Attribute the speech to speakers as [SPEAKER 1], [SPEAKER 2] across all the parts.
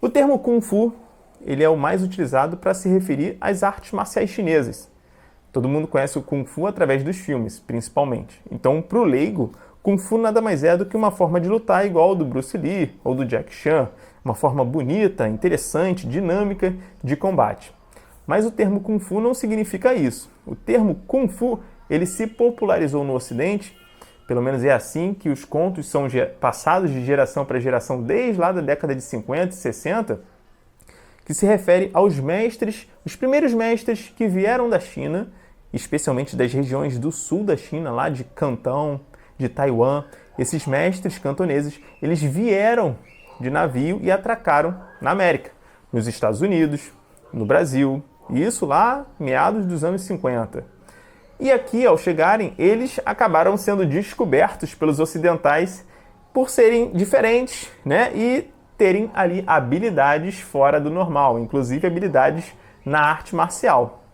[SPEAKER 1] O termo Kung Fu ele é o mais utilizado para se referir às artes marciais chinesas. Todo mundo conhece o Kung Fu através dos filmes, principalmente. Então, para o leigo, Kung Fu nada mais é do que uma forma de lutar igual ao do Bruce Lee ou do Jack Chan, uma forma bonita, interessante, dinâmica de combate. Mas o termo Kung Fu não significa isso. O termo Kung Fu ele se popularizou no Ocidente, pelo menos é assim que os contos são passados de geração para geração desde lá da década de 50 e 60, que se refere aos mestres, os primeiros mestres que vieram da China, especialmente das regiões do sul da China, lá de Cantão, de Taiwan. Esses mestres cantoneses, eles vieram de navio e atracaram na América, nos Estados Unidos, no Brasil, e isso lá meados dos anos 50. E aqui, ao chegarem, eles acabaram sendo descobertos pelos ocidentais por serem diferentes, né? E terem ali habilidades fora do normal, inclusive habilidades na arte marcial.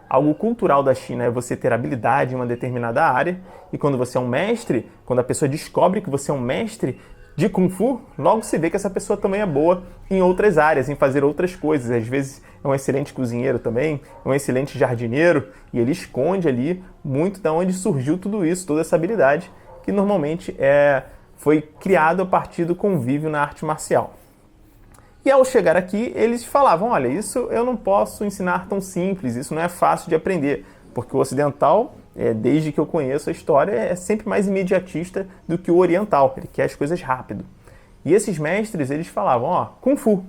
[SPEAKER 1] Algo cultural da China é você ter habilidade em uma determinada área, e quando você é um mestre, quando a pessoa descobre que você é um mestre de Kung Fu, logo se vê que essa pessoa também é boa em outras áreas, em fazer outras coisas. Às vezes é um excelente cozinheiro também, é um excelente jardineiro, e ele esconde ali muito de onde surgiu tudo isso, toda essa habilidade, que normalmente foi criado a partir do convívio na arte marcial. E ao chegar aqui, eles falavam, olha, isso eu não posso ensinar tão simples, isso não é fácil de aprender, porque o ocidental, desde que eu conheço a história, é sempre mais imediatista do que o oriental, ele quer as coisas rápido. E esses mestres, eles falavam, ó, Kung Fu.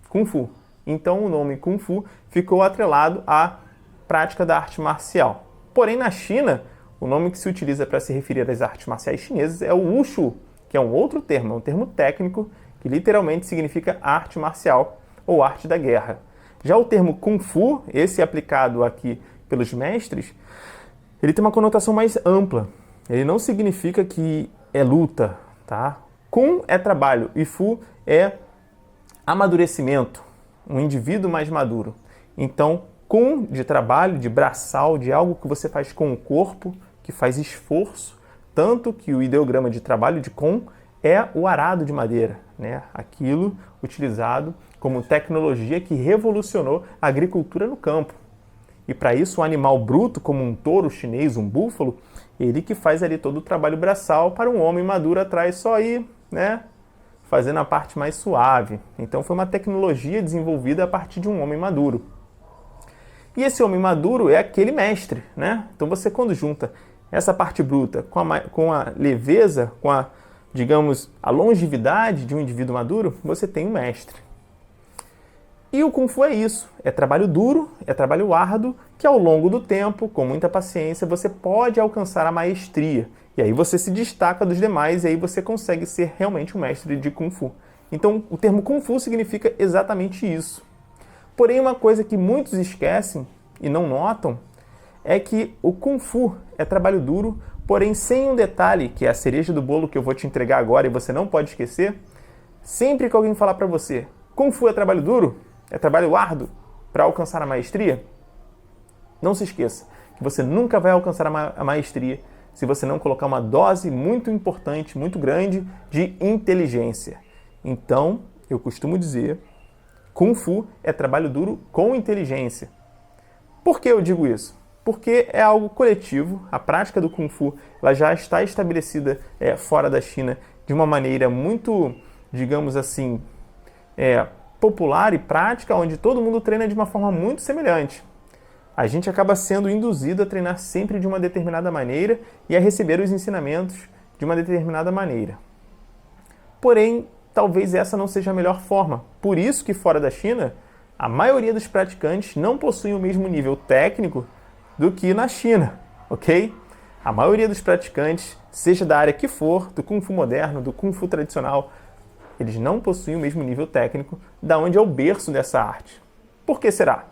[SPEAKER 1] Kung Fu. Então o nome Kung Fu ficou atrelado à prática da arte marcial. Porém, na China, o nome que se utiliza para se referir às artes marciais chinesas é o Wushu, que é um outro termo, é um termo técnico que literalmente significa arte marcial ou arte da guerra. Já o termo Kung Fu, esse aplicado aqui pelos mestres, ele tem uma conotação mais ampla. Ele não significa que é luta, tá? Kung é trabalho e Fu é amadurecimento, um indivíduo mais maduro. Então, Kung de trabalho, de braçal, de algo que você faz com o corpo, que faz esforço, tanto que o ideograma de trabalho de Kung é o arado de madeira, né? Aquilo utilizado como tecnologia que revolucionou a agricultura no campo. E para isso, um animal bruto, como um touro chinês, um búfalo, ele que faz ali todo o trabalho braçal para um homem maduro atrás só ir, né, fazendo a parte mais suave. Então foi uma tecnologia desenvolvida a partir de um homem maduro. E esse homem maduro é aquele mestre, né? Então você quando junta essa parte bruta com a leveza, com a, digamos, a longevidade de um indivíduo maduro, você tem um mestre. E o Kung Fu é isso, é trabalho duro, é trabalho árduo, que ao longo do tempo, com muita paciência, você pode alcançar a maestria. E aí você se destaca dos demais e aí você consegue ser realmente um mestre de Kung Fu. Então o termo Kung Fu significa exatamente isso. Porém, uma coisa que muitos esquecem e não notam é que o Kung Fu é trabalho duro, porém sem um detalhe, que é a cereja do bolo que eu vou te entregar agora e você não pode esquecer. Sempre que alguém falar para você, Kung Fu é trabalho duro, é trabalho árduo para alcançar a maestria, não se esqueça que você nunca vai alcançar a maestria se você não colocar uma dose muito importante, muito grande de inteligência. Então, eu costumo dizer, Kung Fu é trabalho duro com inteligência. Por que eu digo isso? Porque é algo coletivo, a prática do Kung Fu ela já está estabelecida fora da China de uma maneira muito, digamos assim, popular e prática, onde todo mundo treina de uma forma muito semelhante. A gente acaba sendo induzido a treinar sempre de uma determinada maneira e a receber os ensinamentos de uma determinada maneira. Porém, talvez essa não seja a melhor forma. Por isso que fora da China, a maioria dos praticantes não possuem o mesmo nível técnico do que na China, ok? A maioria dos praticantes, seja da área que for, do Kung Fu moderno, do Kung Fu tradicional, eles não possuem o mesmo nível técnico da onde é o berço dessa arte. Por que será?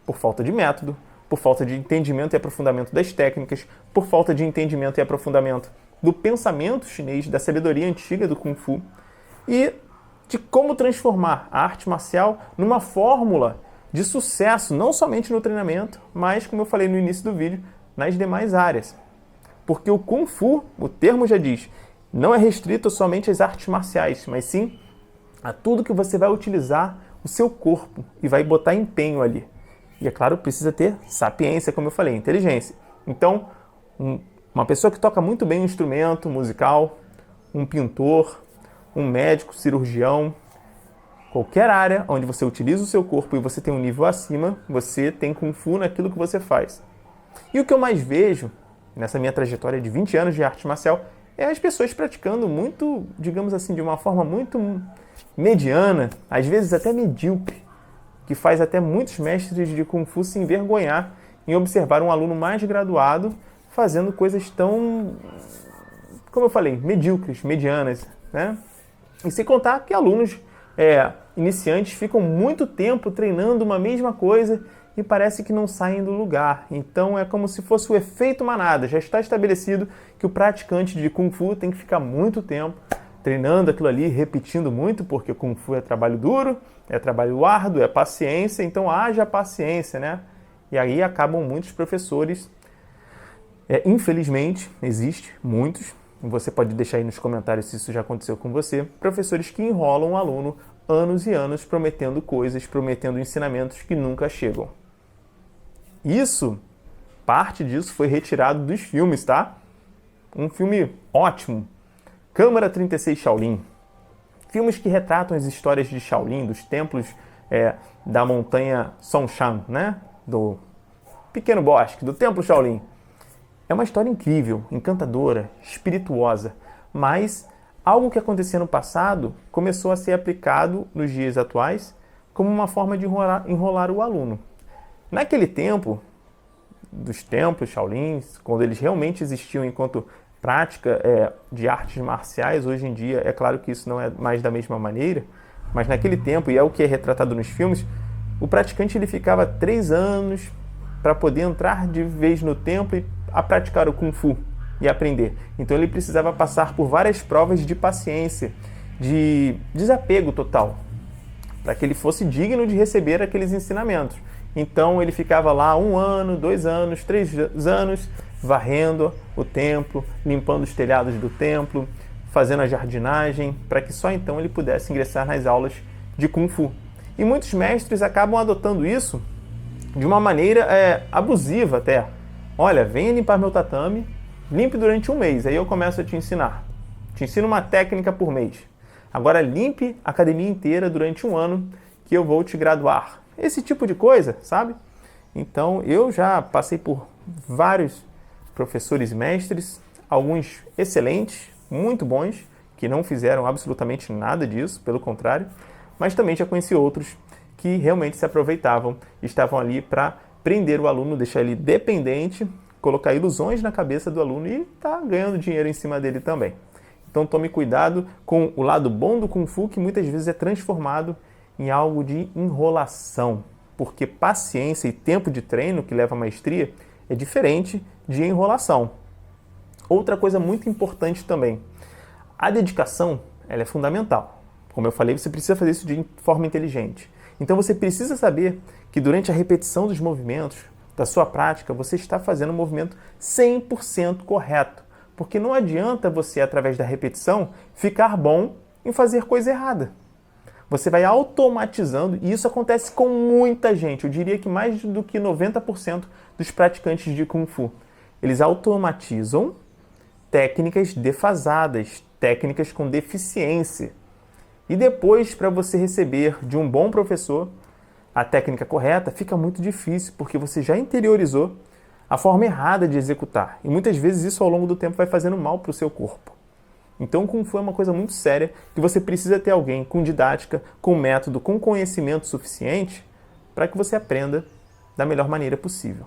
[SPEAKER 1] Por falta de método, por falta de entendimento e aprofundamento das técnicas, por falta de entendimento e aprofundamento do pensamento chinês, da sabedoria antiga do Kung Fu e de como transformar a arte marcial numa fórmula de sucesso, não somente no treinamento, mas, como eu falei no início do vídeo, nas demais áreas. Porque o Kung Fu, o termo já diz, não é restrito somente às artes marciais, mas sim a tudo que você vai utilizar o seu corpo e vai botar empenho ali. E é claro, precisa ter sapiência, como eu falei, inteligência. Então, uma pessoa que toca muito bem um instrumento musical, um pintor, um médico, cirurgião, qualquer área onde você utiliza o seu corpo e você tem um nível acima, você tem Kung Fu naquilo que você faz. E o que eu mais vejo nessa minha trajetória de 20 anos de arte marcial é as pessoas praticando muito, digamos assim, de uma forma muito mediana, às vezes até medíocre, que faz até muitos mestres de Kung Fu se envergonhar em observar um aluno mais graduado fazendo coisas tão, como eu falei, medíocres, medianas, né? E sem contar que alunos iniciantes ficam muito tempo treinando uma mesma coisa e parece que não saem do lugar. Então é como se fosse o efeito manada. Já está estabelecido que o praticante de Kung Fu tem que ficar muito tempo treinando aquilo ali, repetindo muito, porque Kung Fu é trabalho duro, é trabalho árduo, é paciência, então haja paciência, né? E aí acabam muitos professores, infelizmente, existe muitos, você pode deixar aí nos comentários se isso já aconteceu com você, professores que enrolam o aluno anos e anos prometendo coisas, prometendo ensinamentos que nunca chegam. Parte disso foi retirado dos filmes, tá? Um filme ótimo, Câmara 36 Shaolin. Filmes que retratam as histórias de Shaolin, dos templos da montanha Songshan, né? Do pequeno bosque, do templo Shaolin. É uma história incrível, encantadora, espirituosa, mas algo que acontecia no passado começou a ser aplicado nos dias atuais como uma forma de enrolar o aluno. Naquele tempo, dos templos Shaolin, quando eles realmente existiam enquanto prática de artes marciais, hoje em dia, é claro que isso não é mais da mesma maneira, mas naquele tempo, e é o que é retratado nos filmes, o praticante ele ficava 3 anos para poder entrar de vez no templo a praticar o Kung Fu e aprender. Então ele precisava passar por várias provas de paciência, de desapego total, para que ele fosse digno de receber aqueles ensinamentos. Então ele ficava lá 1 ano, 2 anos, 3 anos, varrendo o templo, limpando os telhados do templo, fazendo a jardinagem, para que só então ele pudesse ingressar nas aulas de Kung Fu. E muitos mestres acabam adotando isso de uma maneira abusiva até. Olha, venha limpar meu tatame, limpe durante 1 mês, aí eu começo a te ensinar. Te ensino uma técnica por mês. Agora limpe a academia inteira durante 1 ano que eu vou te graduar. Esse tipo de coisa, sabe? Então eu já passei por vários professores e mestres, alguns excelentes, muito bons, que não fizeram absolutamente nada disso, pelo contrário, mas também já conheci outros que realmente se aproveitavam, estavam ali para prender o aluno, deixar ele dependente, colocar ilusões na cabeça do aluno e tá ganhando dinheiro em cima dele também. Então tome cuidado com o lado bom do Kung Fu, que muitas vezes é transformado em algo de enrolação, porque paciência e tempo de treino que leva à maestria é diferente de enrolação. Outra coisa muito importante também, a dedicação ela é fundamental. Como eu falei, você precisa fazer isso de forma inteligente. Então você precisa saber que durante a repetição dos movimentos da sua prática, você está fazendo o movimento 100% correto. Porque não adianta você, através da repetição, ficar bom em fazer coisa errada. Você vai automatizando, e isso acontece com muita gente. Eu diria que mais do que 90% dos praticantes de Kung Fu. Eles automatizam técnicas defasadas, técnicas com deficiência. E depois, para você receber de um bom professor a técnica correta, fica muito difícil, porque você já interiorizou a forma errada de executar. E muitas vezes isso ao longo do tempo vai fazendo mal para o seu corpo. Então Kung Fu é uma coisa muito séria que você precisa ter alguém com didática, com método, com conhecimento suficiente para que você aprenda da melhor maneira possível.